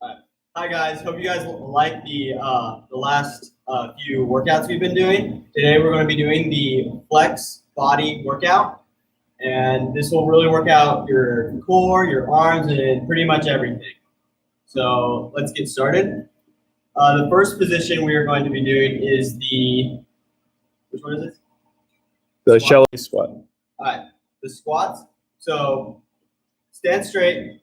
Alright. Hi guys, hope you guys like the last few workouts we've been doing. Today we're going to be doing the flex body workout, and this will really work out your core, your arms, and pretty much everything. So let's get started. The first position we are going to be doing is which one is it? The shallow squat. All right, the squats. So stand straight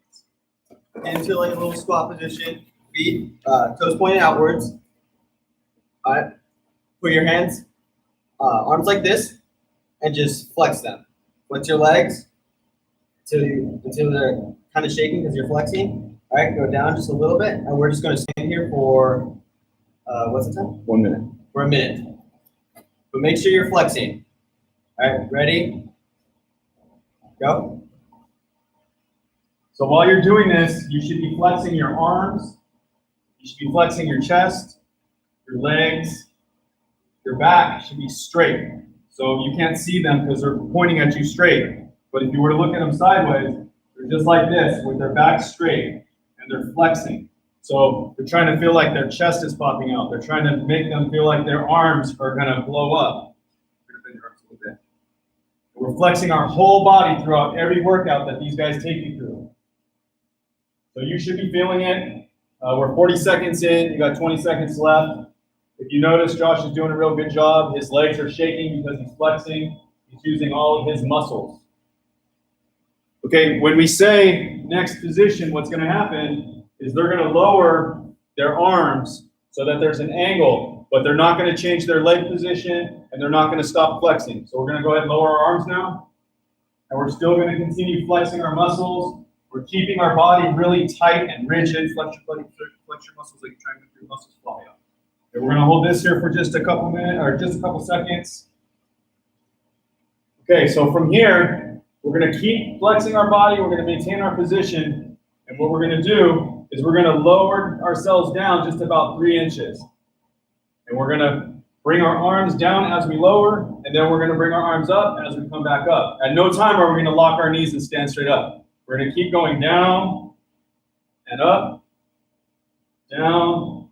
into like a little squat position. Feet, toes pointed outwards. All right. Put your hands, arms like this, and just flex them. Flex your legs until they're kind of shaking because you're flexing. All right, go down just a little bit, and we're just going to stand here for what's the time? 1 minute. For a minute. But make sure you're flexing. All right, ready? Go. So while you're doing this, you should be flexing your arms. You should be flexing your chest, your legs, your back should be straight. So you can't see them because they're pointing at you straight. But if you were to look at them sideways, they're just like this with their back straight and they're flexing. So they're trying to feel like their chest is popping out. They're trying to make them feel like their arms are going to blow up. We're flexing our whole body throughout every workout that these guys take you through. So you should be feeling it. We're 40 seconds in. You got 20 seconds left. If you notice, Josh is doing a real good job. His legs are shaking because he's flexing. He's using all of his muscles. Okay, when we say next position, what's going to happen is they're going to lower their arms so that there's an angle, but they're not going to change their leg position and they're not going to stop flexing. So we're going to go ahead and lower our arms now. And we're still going to continue flexing our muscles. We're keeping our body really tight and rigid. Flex your muscles like you're trying to make your muscles fly up. Okay, we're going to hold this here for just a couple minutes or just a couple seconds. Okay, so from here, we're going to keep flexing our body. We're going to maintain our position. And what we're going to do is we're going to lower ourselves down just about 3 inches. And we're going to bring our arms down as we lower, and then we're going to bring our arms up as we come back up. At no time are we going to lock our knees and stand straight up. We're going to keep going down and up, down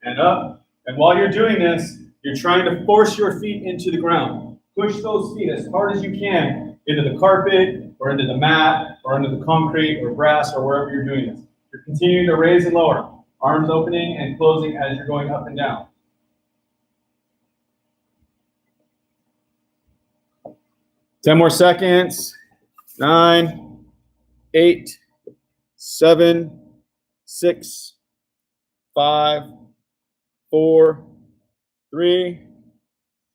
and up. And while you're doing this, you're trying to force your feet into the ground. Push those feet as hard as you can into the carpet or into the mat or into the concrete or grass or wherever you're doing this. You're continuing to raise and lower, arms opening and closing as you're going up and down. Ten more seconds. 9, 8, 7, 6, 5, 4, 3,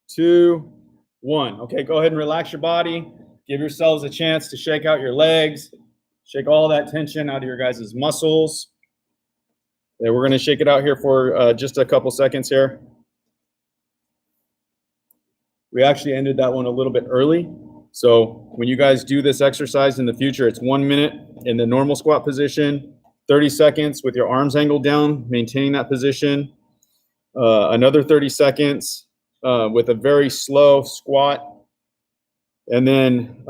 2, 1. Okay, go ahead and relax your body. Give yourselves a chance to shake out your legs. Shake all that tension out of your guys' muscles. Okay, we're going to shake it out here for just a couple seconds here. We actually ended that one a little bit early. So when you guys do this exercise in the future, it's 1 minute in the normal squat position, 30 seconds with your arms angled down, maintaining that position. Another 30 seconds with a very slow squat. And then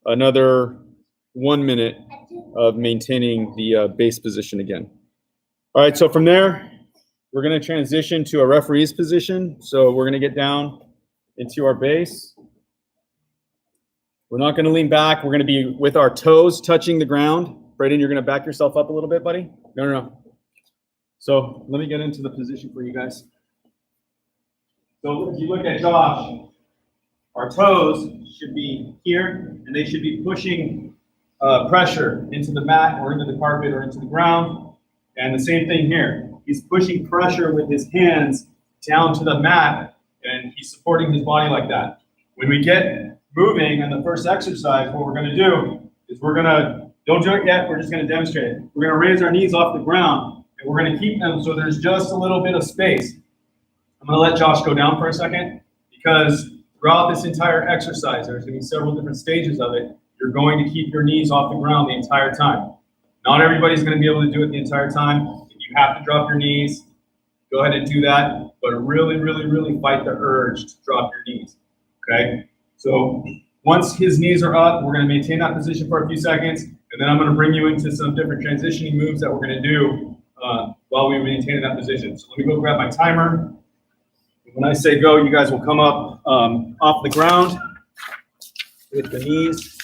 another 1 minute of maintaining the base position again. All right, so from there, we're going to transition to a referee's position. So we're going to get down into our base. We're not going to lean back. We're going to be with our toes touching the ground. Braden, you're going to back yourself up a little bit, buddy? No. So let me get into the position for you guys. So if you look at Josh, our toes should be here, and they should be pushing pressure into the mat or into the carpet or into the ground. And the same thing here. He's pushing pressure with his hands down to the mat, and he's supporting his body like that. When we get moving in the first exercise, what we're going to do is don't do it yet, we're just going to demonstrate it. We're going to raise our knees off the ground, and we're going to keep them so there's just a little bit of space. I'm going to let Josh go down for a second, because throughout this entire exercise, there's going to be several different stages of it. You're going to keep your knees off the ground the entire time. Not everybody's going to be able to do it the entire time. If you have to drop your knees, go ahead and do that, but really, really, really fight the urge to drop your knees, okay? So Once his knees are up, we're going to maintain that position for a few seconds, and then I'm going to bring you into some different transitioning moves that we're going to do while we maintain that position. So let me go grab my timer. When I say go, you guys will come up off the ground with the knees.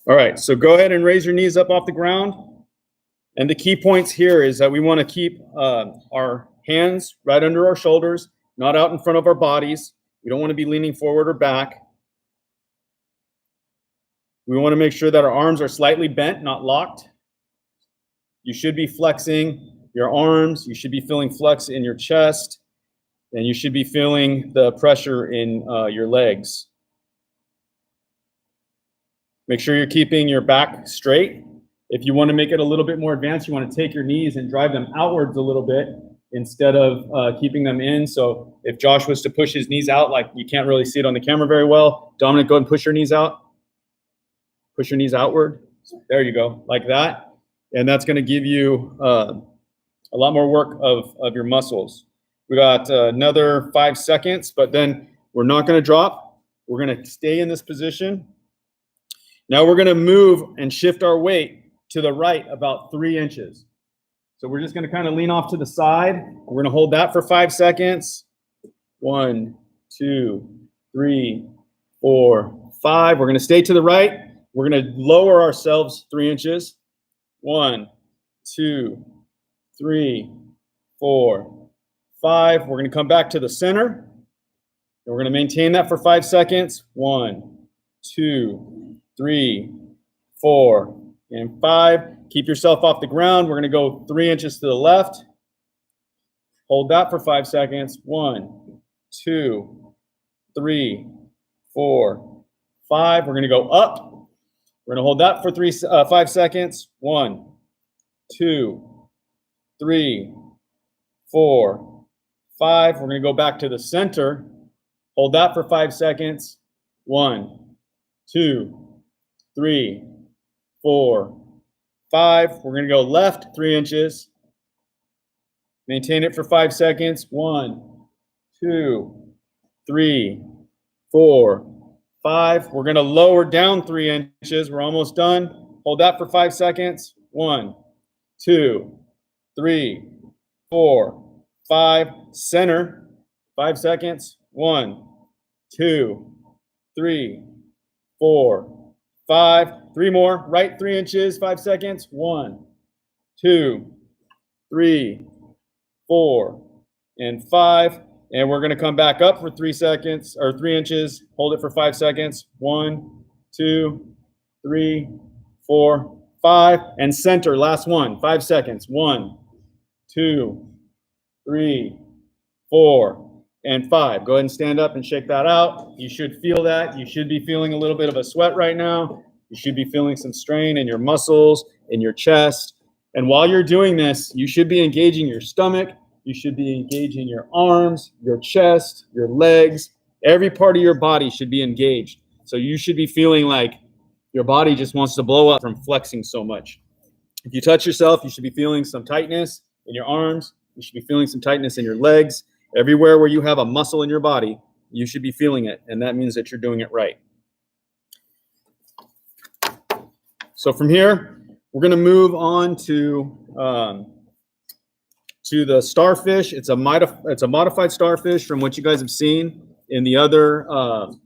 All right, so go ahead and raise your knees up off the ground. And the key points here is that we want to keep our hands right under our shoulders, not out in front of our bodies. We don't want to be leaning forward or back. We want to make sure that our arms are slightly bent, not locked. You should be flexing your arms. You should be feeling flex in your chest. And you should be feeling the pressure in your legs. Make sure you're keeping your back straight. If you want to make it a little bit more advanced, you want to take your knees and drive them outwards a little bit instead of keeping them in. So if Josh was to push his knees out, like you can't really see it on the camera very well, Dominic, go ahead and push your knees out. Push your knees outward. There you go, like that. And that's going to give you a lot more work of your muscles. We got another 5 seconds, but then we're not going to drop. We're going to stay in this position. Now we're going to move and shift our weight to the right about 3 inches. So we're just going to kind of lean off to the side. We're going to hold that for 5 seconds. 1, 2, 3, 4, 5. We're going to stay to the right. We're going to lower ourselves 3 inches. 1, 2, 3, 4, 5. We're going to come back to the center. And we're going to maintain that for 5 seconds. 1, 2, 3, 4, and 5. Keep yourself off the ground. We're going to go 3 inches to the left. Hold that for 5 seconds. 1, 2, 3, 4, 5. We're going to go up. We're going to hold that for 5 seconds. 1, 2, 3, 4, 5. We're going to go back to the center. Hold that for 5 seconds. 1, 2, 3, 4, 5. We're going to go left 3 inches. Maintain it for 5 seconds. 1, 2, 3, 4, 5. We're going to lower down 3 inches. We're almost done. Hold that for 5 seconds. 1, 2, 3, 4, 5. Center. 5 seconds. 1, 2, 3, 4, 5. 3 more. Right 3 inches. 5 seconds. 1, 2, 3, 4, and 5. And we're going to come back up for 3 seconds or 3 inches. Hold it for 5 seconds. 1, 2, 3, 4, 5. And center. Last one. 5 seconds. 1, 2, 3, 4, and 5. Go ahead and stand up and shake that out. You should feel that. You should be feeling a little bit of a sweat right now. You should be feeling some strain in your muscles, in your chest. And while you're doing this, you should be engaging your stomach. You should be engaging your arms, your chest, your legs. Every part of your body should be engaged. So you should be feeling like your body just wants to blow up from flexing so much. If you touch yourself, you should be feeling some tightness in your arms. You should be feeling some tightness in your legs. Everywhere where you have a muscle in your body, you should be feeling it. And that means that you're doing it right. So from here, we're going to move on to the starfish. It's a modified starfish from what you guys have seen in the other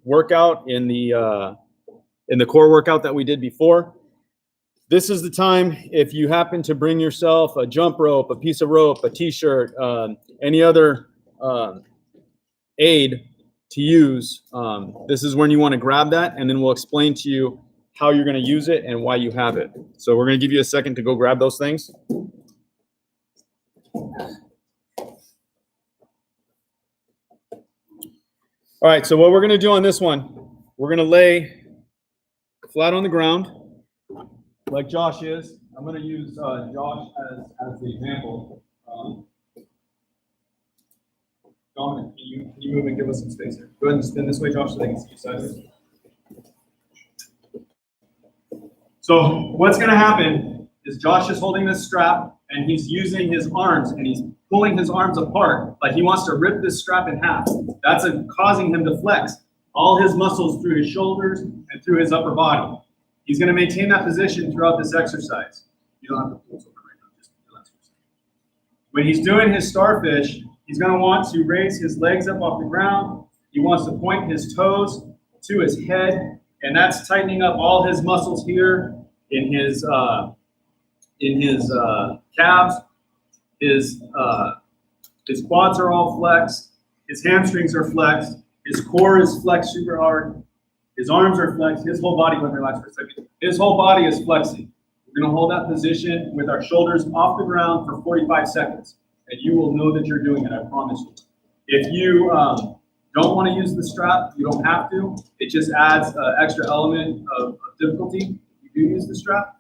workout, in the core workout that we did before. This is the time, if you happen to bring yourself a jump rope, a piece of rope, a t-shirt, any other aid to use, this is when you want to grab that, and then we'll explain to you how you're going to use it and why you have it. So we're going to give you a second to go grab those things. All right, so what we're going to do on this one, we're going to lay flat on the ground like Josh is. I'm going to use Josh as the example. Dominic, can you move and give us some space here? Go ahead and spin this way, Josh, so they can see you sideways. So what's going to happen is Josh is holding this strap and he's using his arms and he's pulling his arms apart like he wants to rip this strap in half. That's causing him to flex all his muscles through his shoulders and through his upper body. He's going to maintain that position throughout this exercise. You don't have to pull something right now, just relax. When he's doing his starfish, he's going to want to raise his legs up off the ground. He wants to point his toes to his head, and that's tightening up all his muscles here in his calves. His quads are all flexed. His hamstrings are flexed. His core is flexed super hard. His arms are flexed. His whole body, let me relax for a second. His whole body is flexing. We're going to hold that position with our shoulders off the ground for 45 seconds, and you will know that you're doing it, I promise you. If you don't want to use the strap, you don't have to. It just adds an extra element of difficulty if you do use the strap.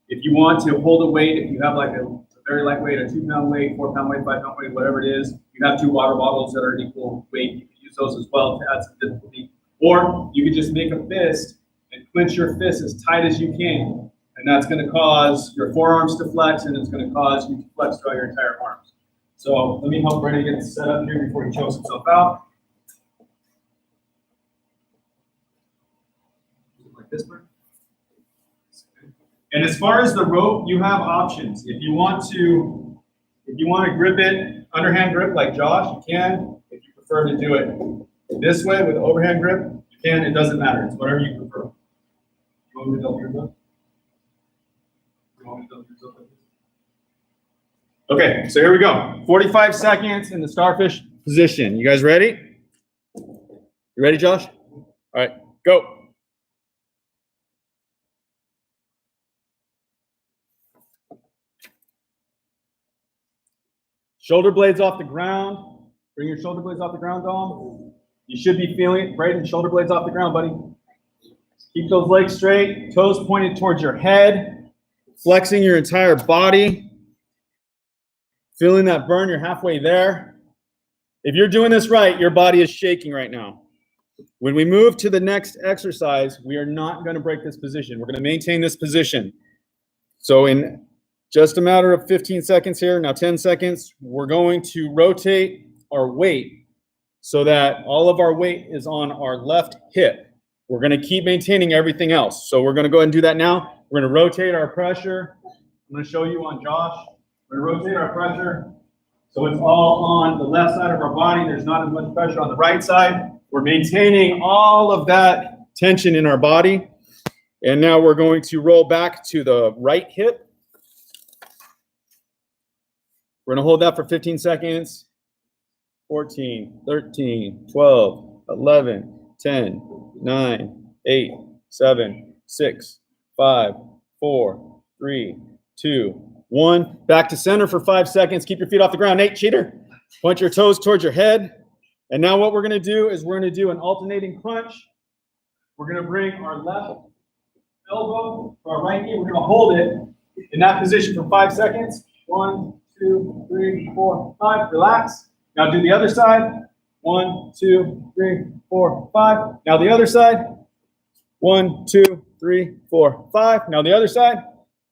If you want to hold a weight, if you have like a very lightweight, a 2-pound weight, 4-pound weight, 5-pound weight, whatever it is, you have 2 water bottles that are equal weight, you can use those as well to add some difficulty. Or you could just make a fist and clench your fist as tight as you can. And that's going to cause your forearms to flex, and it's going to cause you to flex throughout your entire arms. So let me help Brady get set up here before he chokes himself out. Like this part. And as far as the rope, you have options. If you want to grip it, underhand grip like Josh, you can. If you prefer to do it this way with overhand grip, you can. It doesn't matter. It's whatever you prefer. You want me to double yours up? You want me to double yours up like this? Okay, so here we go. 45 seconds in the starfish position. You guys ready? You ready, Josh? All right, go. Shoulder blades off the ground. Bring your shoulder blades off the ground, Dom. You should be feeling it. Braden, shoulder blades off the ground, buddy. Keep those legs straight, toes pointed towards your head, flexing your entire body. Feeling that burn, you're halfway there. If you're doing this right, your body is shaking right now. When we move to the next exercise, we are not going to break this position. We're going to maintain this position. So in just a matter of 15 seconds here, now 10 seconds, we're going to rotate our weight so that all of our weight is on our left hip. We're going to keep maintaining everything else. So we're going to go ahead and do that now. We're going to rotate our pressure. I'm going to show you on Josh. We're going to rotate our pressure so it's all on the left side of our body. There's not as much pressure on the right side. We're maintaining all of that tension in our body. And now we're going to roll back to the right hip. We're going to hold that for 15 seconds. 14, 13, 12, 11, 10, 9, 8, 7, 6, 5, 4, 3, 2, 1. Back to center for 5 seconds. Keep your feet off the ground. Nate, cheater. Point your toes towards your head. And now what we're going to do is we're going to do an alternating crunch. We're going to bring our left elbow to our right knee. We're going to hold it in that position for 5 seconds. 1, 2, 3, 4, 5. Relax. Now do the other side. 1, 2, 3, 4, 5. Now the other side. 1, 2, 3, 4, 5. Now the other side.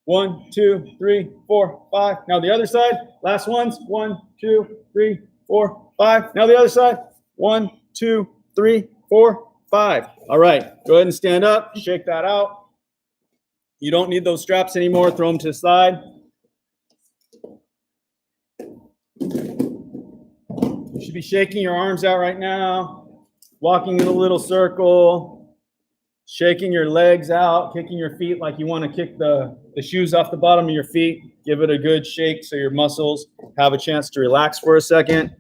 1, 2, 3, 4, 5. Now the other side. Last ones. 1, 2, 3, 4, 5. Now the other side. 1, 2, 3, 4, 5. All right. Go ahead and stand up. Shake that out. You don't need those straps anymore. Throw them to the side. You should be shaking your arms out right now, walking in a little circle, shaking your legs out, kicking your feet like you want to kick the shoes off the bottom of your feet. Give it a good shake so your muscles have a chance to relax for a second.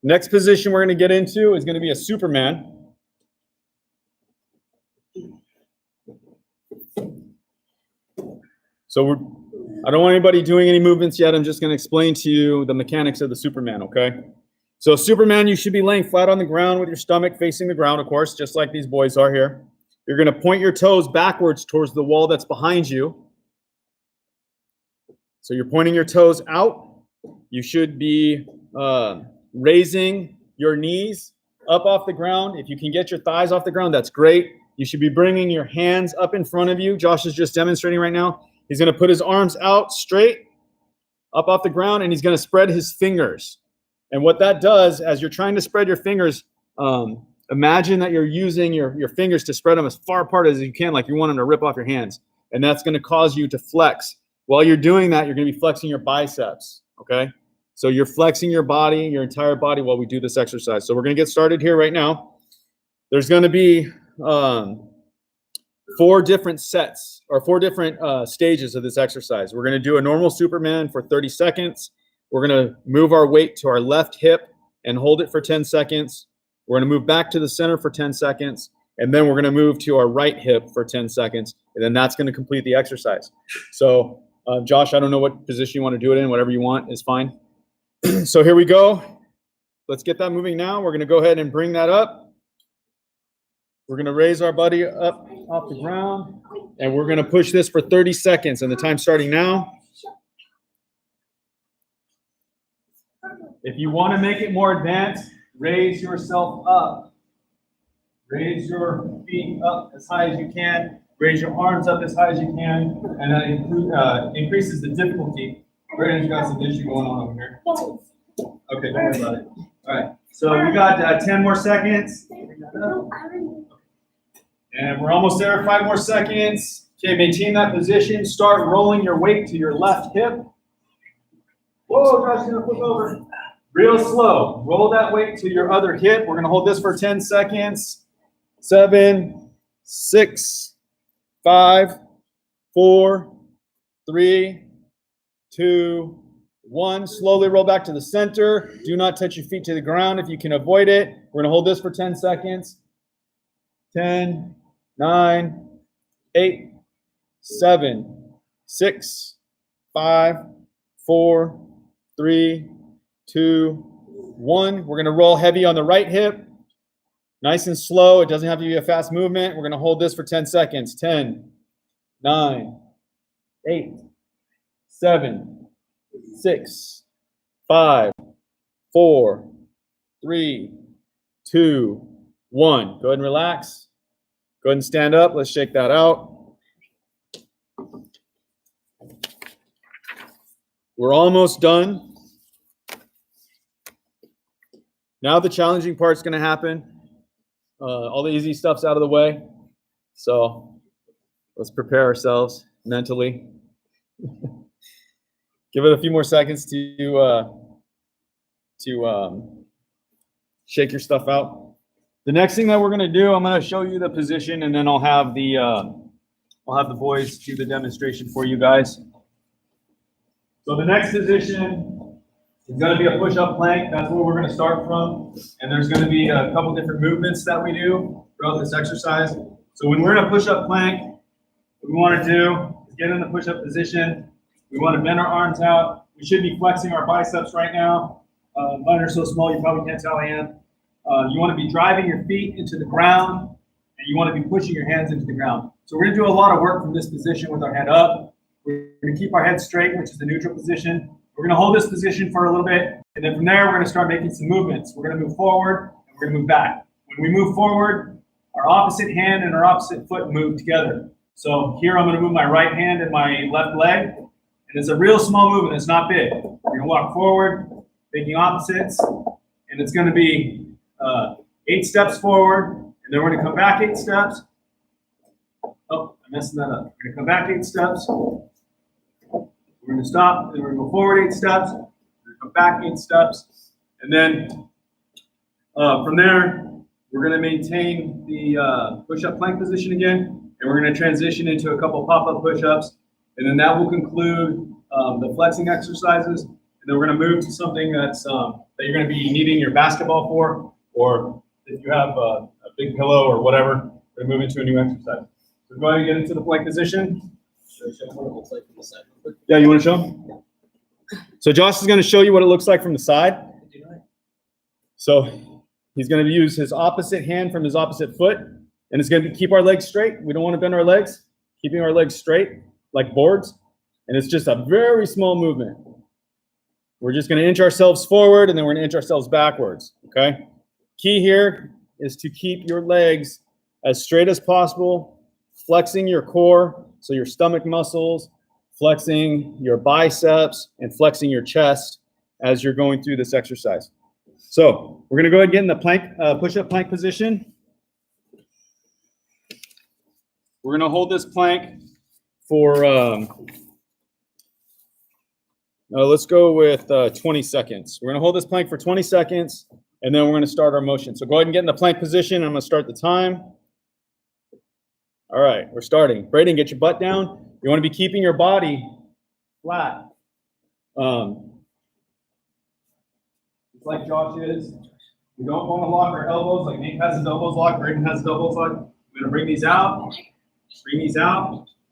Next position we're going to get into is going to be a Superman. So I don't want anybody doing any movements yet. I'm just going to explain to you the mechanics of the Superman, okay? So Superman, you should be laying flat on the ground with your stomach facing the ground, of course, just like these boys are here. You're going to point your toes backwards towards the wall that's behind you. So you're pointing your toes out. You should be raising your knees up off the ground. If you can get your thighs off the ground, that's great. You should be bringing your hands up in front of you. Josh is just demonstrating right now. He's going to put his arms out straight, up off the ground, and he's going to spread his fingers. And what that does, as you're trying to spread your fingers, imagine that you're using your fingers to spread them as far apart as you can, like you want them to rip off your hands. And that's going to cause you to flex. While you're doing that, you're going to be flexing your biceps, okay? So you're flexing your body, your entire body while we do this exercise. So we're going to get started here right now. There's going to be 4 different sets or 4 different stages of this exercise. We're going to do a normal Superman for 30 seconds. We're going to move our weight to our left hip and hold it for 10 seconds. We're going to move back to the center for 10 seconds. And then we're going to move to our right hip for 10 seconds. And then that's going to complete the exercise. So, Josh, I don't know what position you want to do it in. Whatever you want is fine. So here we go. Let's get that moving now. We're going to go ahead and bring that up. We're going to raise our buddy up off the ground. And we're going to push this for 30 seconds. And the time's starting now. If you want to make it more advanced, raise yourself up. Raise your feet up as high as you can. Raise your arms up as high as you can. And that increases the difficulty. Brandon's got some issue going on over here. Okay, don't worry about it. All right, so we got 10 more seconds. And we're almost there, 5 more seconds. Okay, maintain that position. Start rolling your weight to your left hip. Whoa, Josh's gonna flip over. Real slow. Roll that weight to your other hip. We're gonna hold this for 10 seconds. 7, 6, 5, 4, 3, 2, 1. Slowly roll back to the center. Do not touch your feet to the ground if you can avoid it. We're gonna hold this for 10 seconds. 10, 9, 8, 7, 6, 5, 4, 3, 2, 1. We're gonna roll heavy on the right hip. Nice and slow. It doesn't have to be a fast movement. We're gonna hold this for 10 seconds. 10, 9, 8, 7, 6, 5, 4, 3, 2, 1. Go ahead and relax. Go ahead and stand up. Let's shake that out. We're almost done. Now the challenging part's going to happen. All the easy stuff's out of the way. So let's prepare ourselves mentally. Give it a few more seconds to shake your stuff out. The next thing that we're going to do, I'm going to show you the position, and then I'll have the boys do the demonstration for you guys. So the next position is going to be a push-up plank. That's where we're going to start from. And there's going to be a couple different movements that we do throughout this exercise. So when we're in a push-up plank, what we want to do is get in the push-up position. We want to bend our arms out. We should be flexing our biceps right now. Mine are so small, you probably can't tell I am. You want to be driving your feet into the ground, and you want to be pushing your hands into the ground. So we're going to do a lot of work from this position with our head up. We're going to keep our head straight, which is the neutral position. We're going to hold this position for a little bit, and then from there, we're going to start making some movements. We're going to move forward, and we're going to move back. When we move forward, our opposite hand and our opposite foot move together. So here, I'm going to move my right hand and my left leg, and it's a real small movement. It's not big. We're going to walk forward, making opposites, and it's going to be 8 steps forward, and then we're going to come back 8 steps. Oh, I messed that up. We're going to come back 8 steps. We're going to stop, and we're going to go forward 8 steps. We're going to come back 8 steps. And then from there, we're going to maintain the push-up plank position again, and we're going to transition into a couple pop-up push-ups. And then that will conclude the flexing exercises. And then we're going to move to something that's that you're going to be needing your basketball for, or if you have a big pillow or whatever, we're going to move into a new exercise. So go ahead and get into the plank position. Should I show them what it looks like from the side? Yeah, you want to show them? So Josh is going to show you what it looks like from the side. So he's going to use his opposite hand from his opposite foot, and it's going to keep our legs straight. We don't want to bend our legs, keeping our legs straight like boards. And it's just a very small movement. We're just going to inch ourselves forward, and then we're going to inch ourselves backwards, okay? Key here is to keep your legs as straight as possible, flexing your core, so your stomach muscles, flexing your biceps, and flexing your chest as you're going through this exercise. So we're gonna go ahead and get in the plank, push-up plank position. We're gonna hold this plank for, let's go with 20 seconds. We're gonna hold this plank for 20 seconds, and then we're gonna start our motion. So go ahead and get in the plank position. I'm gonna start the time. All right, we're starting. Braden, get your butt down. You wanna be keeping your body flat. Just like Josh is. We don't wanna lock our elbows like Nate has his elbows locked, Braden has his elbows locked. We're gonna bring these out,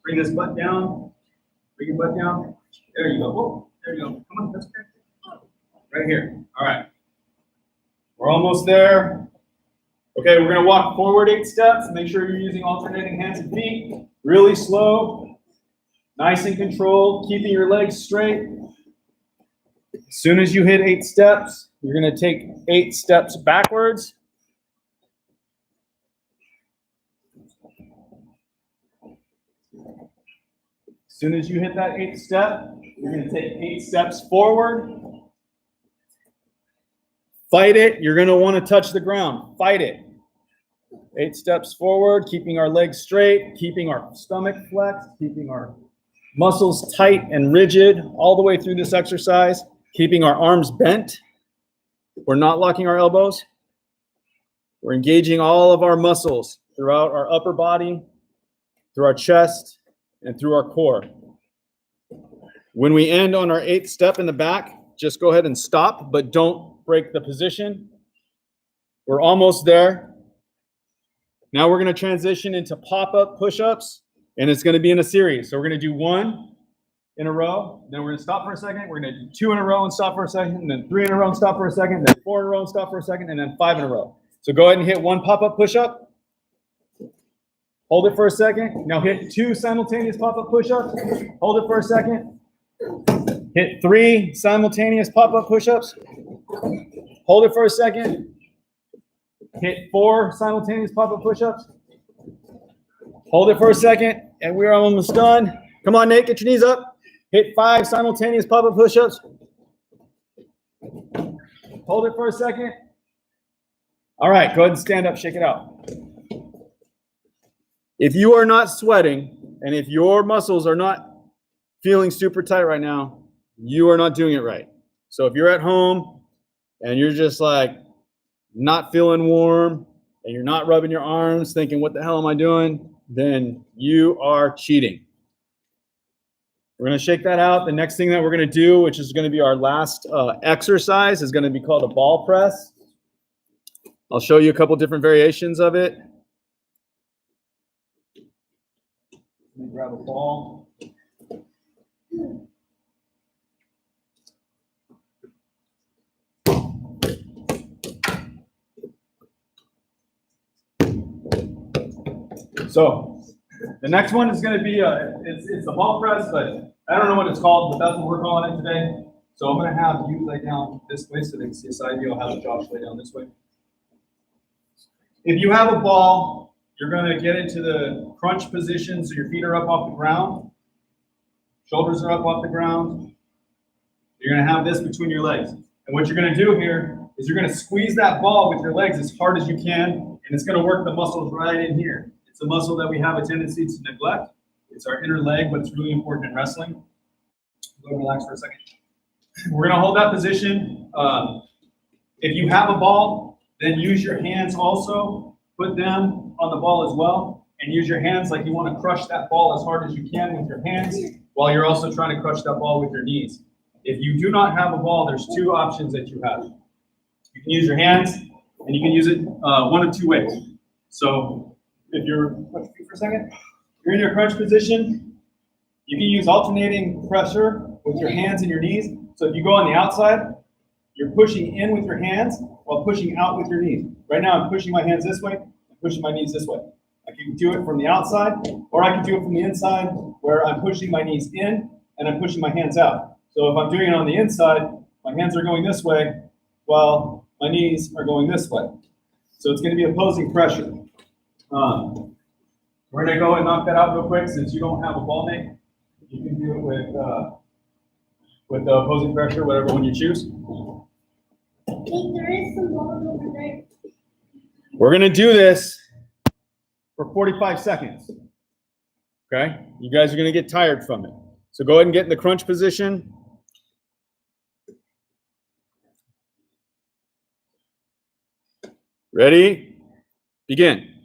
bring this butt down, bring your butt down. There you go. Whoa, there you go. Come on, that's okay. Right here. All right. We're almost there. Okay, we're gonna walk forward 8 steps. Make sure you're using alternating hands and feet. Really slow, nice and controlled, keeping your legs straight. As soon as you hit 8 steps, you're gonna take 8 steps backwards. As soon as you hit that 8th step, you're going to take 8 steps forward. Fight it. You're going to want to touch the ground. Fight it. 8 steps forward, keeping our legs straight, keeping our stomach flexed, keeping our muscles tight and rigid all the way through this exercise, keeping our arms bent. We're not locking our elbows. We're engaging all of our muscles throughout our upper body, through our chest, and through our core. When we end on our 8th step in the back, just go ahead and stop, but don't break the position. We're almost there. Now we're going to transition into pop-up push-ups, and it's going to be in a series. So we're going to do 1 in a row, then we're going to stop for a second. We're going to do 2 in a row and stop for a second, and then 3 in a row and stop for a second, then 4 in a row and stop for a second, and then 5 in a row. So go ahead and hit 1 pop-up push-up. Hold it for a second. Now hit 2 simultaneous pop-up push-ups. Hold it for a second. Hit 3 simultaneous pop-up push-ups. Hold it for a second. Hit 4 simultaneous pop-up push-ups. Hold it for a second, and we're almost done. Come on, Nate, get your knees up. Hit 5 simultaneous pop-up push-ups. Hold it for a second. All right, go ahead and stand up, shake it out. If you are not sweating, and if your muscles are not feeling super tight right now, you are not doing it right. So if you're at home and you're just like not feeling warm and you're not rubbing your arms thinking, what the hell am I doing? Then you are cheating. We're going to shake that out. The next thing that we're going to do, which is going to be our last exercise, is going to be called a ball press. I'll show you a couple different variations of it. Let me grab a ball. So the next one is going to be it's the ball press, but I don't know what it's called, but that's what we're calling it today. So I'm going to have you lay down this way so they can see a side view. I'll have Josh lay down this way. If you have a ball, you're going to get into the crunch position, so your feet are up off the ground, shoulders are up off the ground. You're going to have this between your legs. And what you're going to do here is you're going to squeeze that ball with your legs as hard as you can, and it's going to work the muscles right in here. It's a muscle that we have a tendency to neglect. It's our inner leg, but it's really important in wrestling. Go relax for a second. We're going to hold that position. If you have a ball, then use your hands also. Put them on the ball as well, and use your hands like you want to crush that ball as hard as you can with your hands, while you're also trying to crush that ball with your knees. If you do not have a ball, there's 2 options that you have. You can use your hands, and you can use it one of 2 ways. So if you're, for a second, you're in your crunch position, you can use alternating pressure with your hands and your knees. So if you go on the outside, you're pushing in with your hands while pushing out with your knees. Right now, I'm pushing my hands this way and pushing my knees this way. I can do it from the outside, or I can do it from the inside, where I'm pushing my knees in and I'm pushing my hands out. So if I'm doing it on the inside, my hands are going this way while my knees are going this way. So it's going to be opposing pressure. We're gonna go and knock that out real quick since you don't have a ball mate. You can do it with the opposing pressure, whatever one you choose. Hey, there is some balls over there. We're gonna do this for 45 seconds. Okay? You guys are gonna get tired from it. So go ahead and get in the crunch position. Ready? Begin.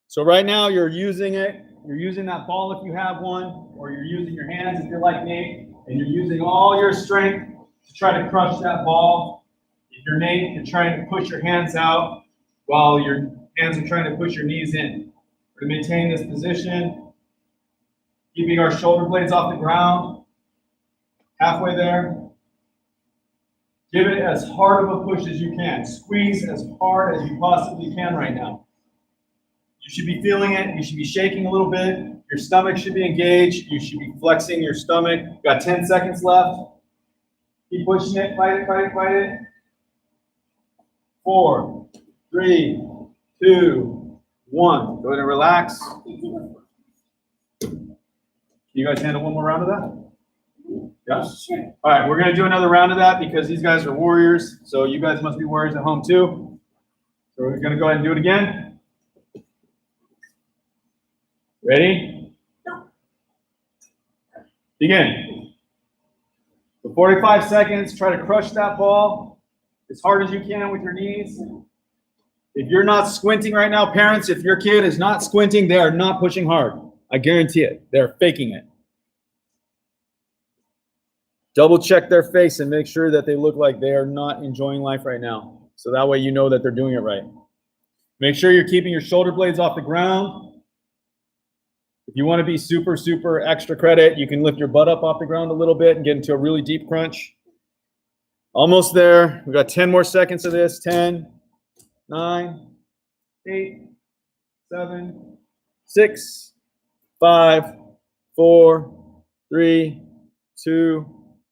So right now you're using that ball if you have one, or you're using your hands if you're like Nate, and you're using all your strength to try to crush that ball. If you're Nate, you're trying to push your hands out while your hands are trying to push your knees in. We're going to maintain this position, keeping our shoulder blades off the ground, halfway there. Give it as hard of a push as you can. Squeeze as hard as you possibly can right now. You should be feeling it. You should be shaking a little bit. Your stomach should be engaged. You should be flexing your stomach. Got 10 seconds left. Keep pushing it. Fight it, fight it, fight it. 4, 3, 2, 1. Go ahead and relax. Can you guys handle one more round of that? Yeah. Sure. All right, we're going to do another round of that because these guys are warriors. So you guys must be warriors at home too. So we're going to go ahead and do it again. Ready? Begin. For 45 seconds, try to crush that ball as hard as you can with your knees. If you're not squinting right now, parents, if your kid is not squinting, they are not pushing hard. I guarantee it. They're faking it. Double check their face and make sure that they look like they are not enjoying life right now. So that way you know that they're doing it right. Make sure you're keeping your shoulder blades off the ground. If you want to be super, super extra credit, you can lift your butt up off the ground a little bit and get into a really deep crunch. Almost there. We've got 10 more seconds of this. 10, 9, 8, 7, 6, 5, 4, 3, 2,